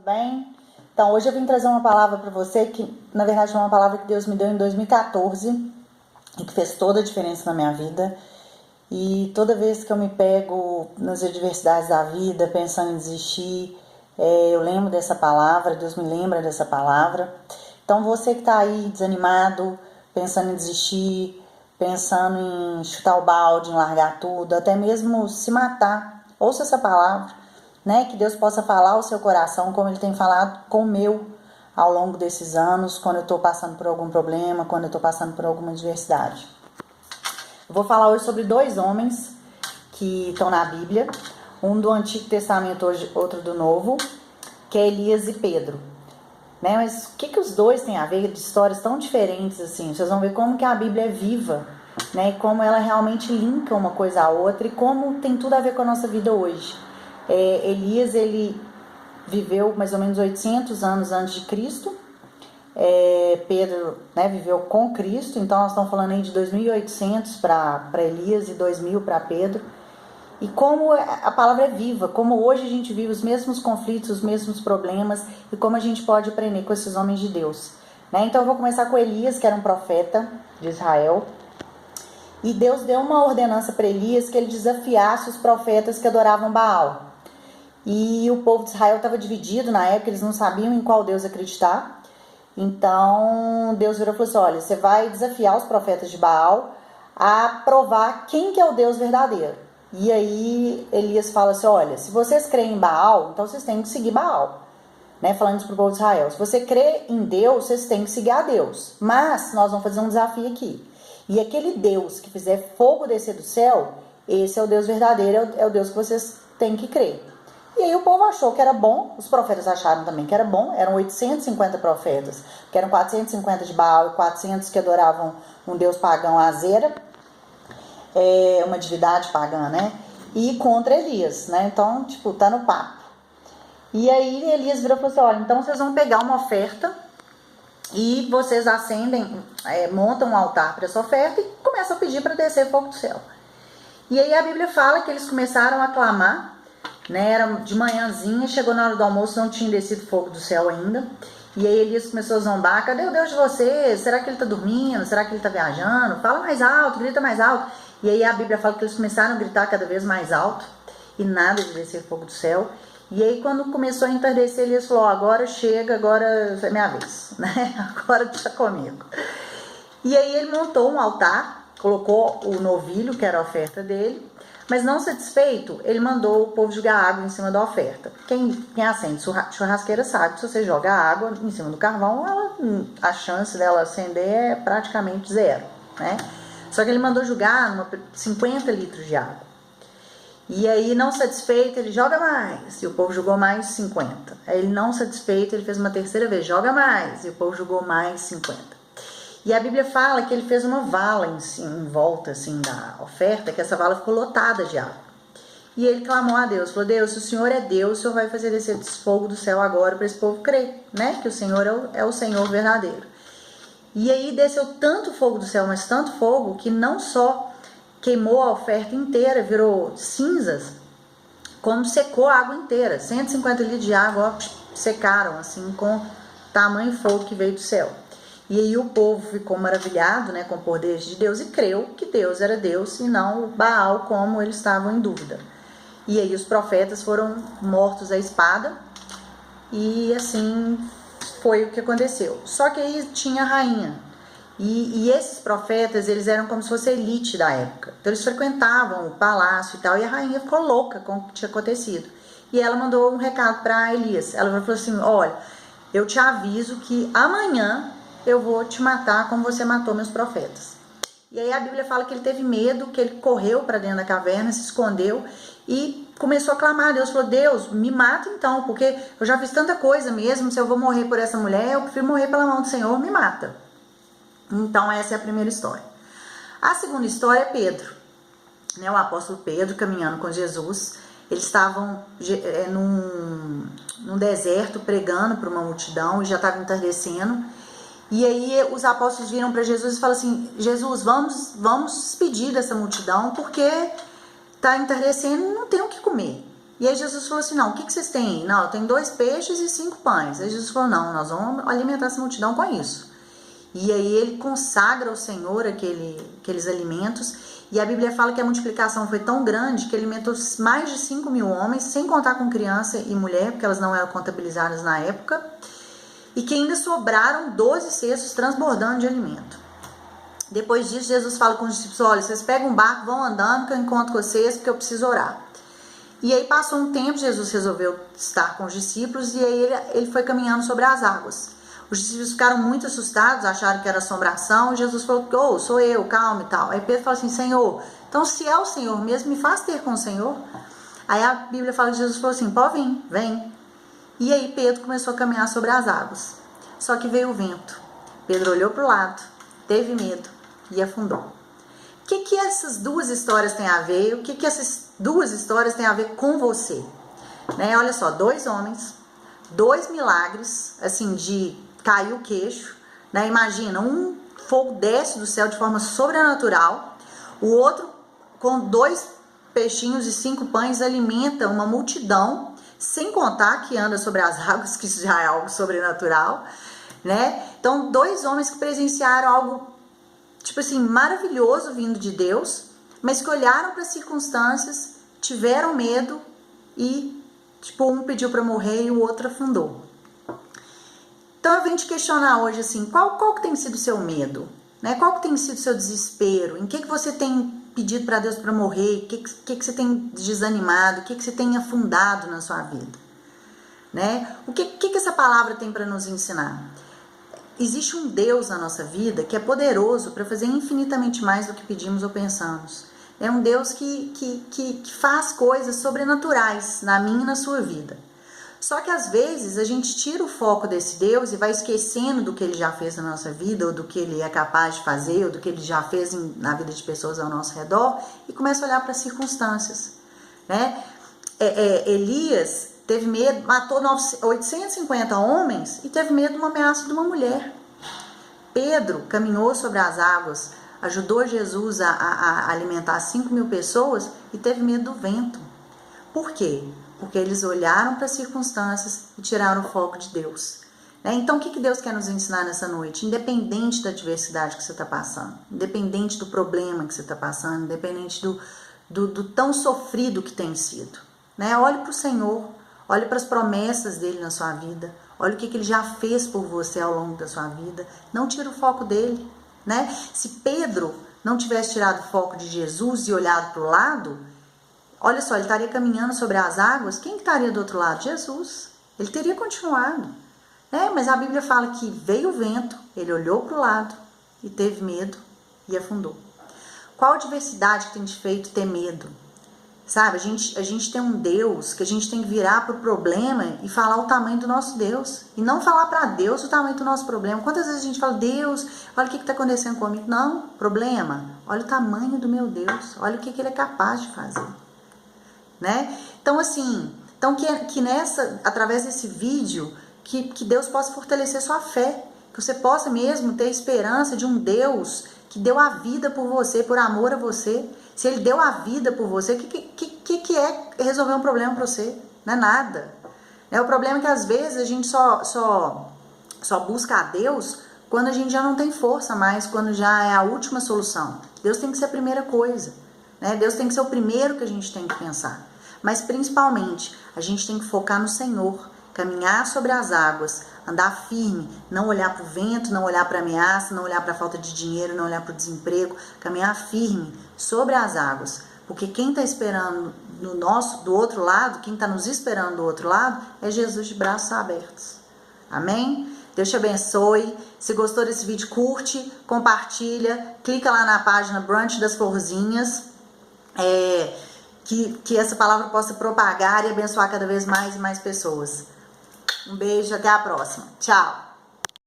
bem? Então, hoje eu vim trazer uma palavra para você que, na verdade, é uma palavra que Deus me deu em 2014 e que fez toda a diferença na minha vida. E toda vez que eu me pego nas adversidades da vida, pensando em desistir, eu lembro dessa palavra, Deus me lembra dessa palavra. Então, você que está aí desanimado, pensando em desistir, pensando em chutar o balde, em largar tudo, até mesmo se matar, ouça essa palavra. Né, que Deus possa falar ao seu coração como Ele tem falado com o meu ao longo desses anos, quando eu estou passando por algum problema, quando eu estou passando por alguma adversidade. Eu vou falar hoje sobre dois homens que estão na Bíblia, um do Antigo Testamento, outro do Novo, que é Elias e Pedro. Né, mas o que os dois têm a ver de histórias tão diferentes assim? Vocês vão ver como que a Bíblia é viva, né, e como ela realmente linka uma coisa à outra e como tem tudo a ver com a nossa vida hoje. Elias, ele viveu mais ou menos 800 anos antes de Cristo. Pedro, né, viveu com Cristo, então nós estamos falando aí de 2.800 para Elias e 2.000 para Pedro. E como a palavra é viva, como hoje a gente vive os mesmos conflitos, os mesmos problemas, e como a gente pode aprender com esses homens de Deus. Né? Então eu vou começar com Elias, que era um profeta de Israel. E Deus deu uma ordenança para Elias que ele desafiasse os profetas que adoravam Baal. E o povo de Israel estava dividido na época, eles não sabiam em qual Deus acreditar. Então Deus virou e falou assim: olha, você vai desafiar os profetas de Baal a provar quem que é o Deus verdadeiro. E aí Elias fala assim: olha, se vocês creem em Baal, então vocês têm que seguir Baal. Né? Falando isso para o povo de Israel: se você crê em Deus, vocês têm que seguir a Deus. Mas nós vamos fazer um desafio aqui. E aquele Deus que fizer fogo descer do céu, esse é o Deus verdadeiro, é o Deus que vocês têm que crer. E aí o povo achou que era bom, os profetas acharam também que era bom, eram 850 profetas, que eram 450 de Baal e 400 que adoravam um deus pagão, Azera, uma divindade pagã, né? E contra Elias, né? Então, tipo, tá no papo. E aí Elias virou e falou assim: olha, então vocês vão pegar uma oferta e vocês acendem, montam um altar para essa oferta e começam a pedir para descer fogo do céu. E aí a Bíblia fala que eles começaram a clamar, né, era de manhãzinha, chegou na hora do almoço, não tinha descido fogo do céu ainda. E aí Elias começou a zombar: cadê o Deus de vocês? Será que ele está dormindo? Será que ele está viajando? Fala mais alto, grita mais alto. E aí a Bíblia fala que eles começaram a gritar cada vez mais alto e nada de descer fogo do céu. E aí quando começou a entardecer, Elias falou: agora chega, agora é minha vez, né? Agora deixa comigo. E aí ele montou um altar, colocou o novilho, que era a oferta dele. Mas não satisfeito, ele mandou o povo jogar água em cima da oferta. Quem acende churrasqueira sabe que se você joga água em cima do carvão, a chance dela acender é praticamente zero, né? Só que ele mandou jogar 50 litros de água. E aí, não satisfeito, ele joga mais. E o povo jogou mais 50. Aí ele não satisfeito, ele fez uma terceira vez: joga mais. E o povo jogou mais 50. E a Bíblia fala que ele fez uma vala em volta assim, da oferta, que essa vala ficou lotada de água. E ele clamou a Deus, falou: Deus, se o Senhor é Deus, o Senhor vai fazer descer esse fogo do céu agora para esse povo crer, né? Que o Senhor é o Senhor verdadeiro. E aí desceu tanto fogo do céu, mas tanto fogo, que não só queimou a oferta inteira, virou cinzas, como secou a água inteira. 150 litros de água secaram, assim, com tamanho fogo que veio do céu. E aí o povo ficou maravilhado, né, com o poder de Deus e creu que Deus era Deus e não Baal, como eles estavam em dúvida. E aí os profetas foram mortos à espada e assim foi o que aconteceu. Só que aí tinha a rainha e esses profetas, eles eram como se fosse a elite da época. Então eles frequentavam o palácio e tal, e a rainha ficou louca com o que tinha acontecido. E ela mandou um recado para Elias. Ela falou assim: olha, eu te aviso que amanhã eu vou te matar como você matou meus profetas. E aí a Bíblia fala que ele teve medo, que ele correu para dentro da caverna, se escondeu e começou a clamar a Deus. Falou: Deus, me mata então, porque eu já fiz tanta coisa mesmo, se eu vou morrer por essa mulher, eu prefiro morrer pela mão do Senhor, me mata. Então essa é a primeira história. A segunda história é Pedro, né, o apóstolo Pedro caminhando com Jesus. Eles estavam num deserto pregando para uma multidão e já estava entardecendo. E aí os apóstolos viram para Jesus e falaram assim: Jesus, vamos despedir dessa multidão porque está entardecendo e não tem o que comer. E aí Jesus falou assim, não, o que vocês têm aí? Não, eu tenho 2 peixes e 5 pães. Aí Jesus falou, não, nós vamos alimentar essa multidão com isso. E aí ele consagra ao Senhor aqueles alimentos. E a Bíblia fala que a multiplicação foi tão grande que ele alimentou mais de 5.000 homens, sem contar com criança e mulher, porque elas não eram contabilizadas na época. E que ainda sobraram 12 cestos transbordando de alimento. Depois disso, Jesus fala com os discípulos, olha, vocês pegam um barco, vão andando, que eu encontro com vocês, porque eu preciso orar. E aí passou um tempo, Jesus resolveu estar com os discípulos, e aí ele foi caminhando sobre as águas. Os discípulos ficaram muito assustados, acharam que era assombração, e Jesus falou, oh, sou eu, calma e tal. Aí Pedro falou assim, Senhor, então se é o Senhor mesmo, me faz ter com o Senhor. Aí a Bíblia fala que Jesus falou assim, pode vir, vem. E aí Pedro começou a caminhar sobre as águas. Só que veio o vento. Pedro olhou para o lado, teve medo e afundou. O que essas duas histórias têm a ver? O que essas duas histórias têm a ver com você? Né? Olha só, 2 homens, 2 milagres, assim, de cair o queixo. Né? Imagina, um fogo desce do céu de forma sobrenatural, o outro com 2 peixinhos e 5 pães alimenta uma multidão, sem contar que anda sobre as águas, que já é algo sobrenatural, né? Então, 2 homens que presenciaram algo, tipo assim, maravilhoso vindo de Deus, mas que olharam para as circunstâncias, tiveram medo e, tipo, um pediu para morrer e o outro afundou. Então, eu venho te questionar hoje, assim, qual que tem sido o seu medo? Né? Qual que tem sido o seu desespero? Em que você tem pedido para Deus para morrer? O que você tem desanimado? O que você tem afundado na sua vida? Né? O que essa palavra tem para nos ensinar? Existe um Deus na nossa vida que é poderoso para fazer infinitamente mais do que pedimos ou pensamos. É um Deus que faz coisas sobrenaturais na minha e na sua vida. Só que às vezes a gente tira o foco desse Deus e vai esquecendo do que ele já fez na nossa vida, ou do que ele é capaz de fazer, ou do que ele já fez na vida de pessoas ao nosso redor, e começa a olhar para as circunstâncias. Né? Elias teve medo, matou 850 homens e teve medo de uma ameaça de uma mulher. Pedro caminhou sobre as águas, ajudou Jesus a alimentar 5.000 pessoas e teve medo do vento. Por quê? Porque eles olharam para as circunstâncias e tiraram o foco de Deus. Então, o que Deus quer nos ensinar nessa noite? Independente da adversidade que você está passando, independente do problema que você está passando, independente do tão sofrido que tem sido. Olhe para o Senhor, olhe para as promessas dele na sua vida, olhe o que ele já fez por você ao longo da sua vida. Não tire o foco dele. Se Pedro não tivesse tirado o foco de Jesus e olhado para o lado, olha só, ele estaria caminhando sobre as águas, quem estaria do outro lado? Jesus. Ele teria continuado. Mas a Bíblia fala que veio o vento, ele olhou para o lado e teve medo e afundou. Qual adversidade que tem te feito ter medo? Sabe, a gente tem um Deus que a gente tem que virar para o problema e falar o tamanho do nosso Deus. E não falar para Deus o tamanho do nosso problema. Quantas vezes a gente fala, Deus, olha o que está acontecendo comigo. Não, problema, olha o tamanho do meu Deus. Olha o que ele é capaz de fazer. Então assim, que nessa, através desse vídeo, que Deus possa fortalecer sua fé. Que você possa mesmo ter esperança de um Deus que deu a vida por você, por amor a você. Se ele deu a vida por você, o que é resolver um problema para você? Não é nada. O problema é que às vezes a gente só busca a Deus quando a gente já não tem força mais, quando já é a última solução. Deus tem que ser a primeira coisa. Deus tem que ser o primeiro que a gente tem que pensar. Mas principalmente, a gente tem que focar no Senhor, caminhar sobre as águas, andar firme, não olhar para o vento, não olhar para a ameaça, não olhar para a falta de dinheiro, não olhar para o desemprego, caminhar firme sobre as águas, porque quem está esperando do outro lado, quem está nos esperando do outro lado, é Jesus de braços abertos. Amém? Deus te abençoe. Se gostou desse vídeo, curte, compartilha, clica lá na página Brunch das Florzinhas, que essa palavra possa propagar e abençoar cada vez mais e mais pessoas. Um beijo, até a próxima. Tchau!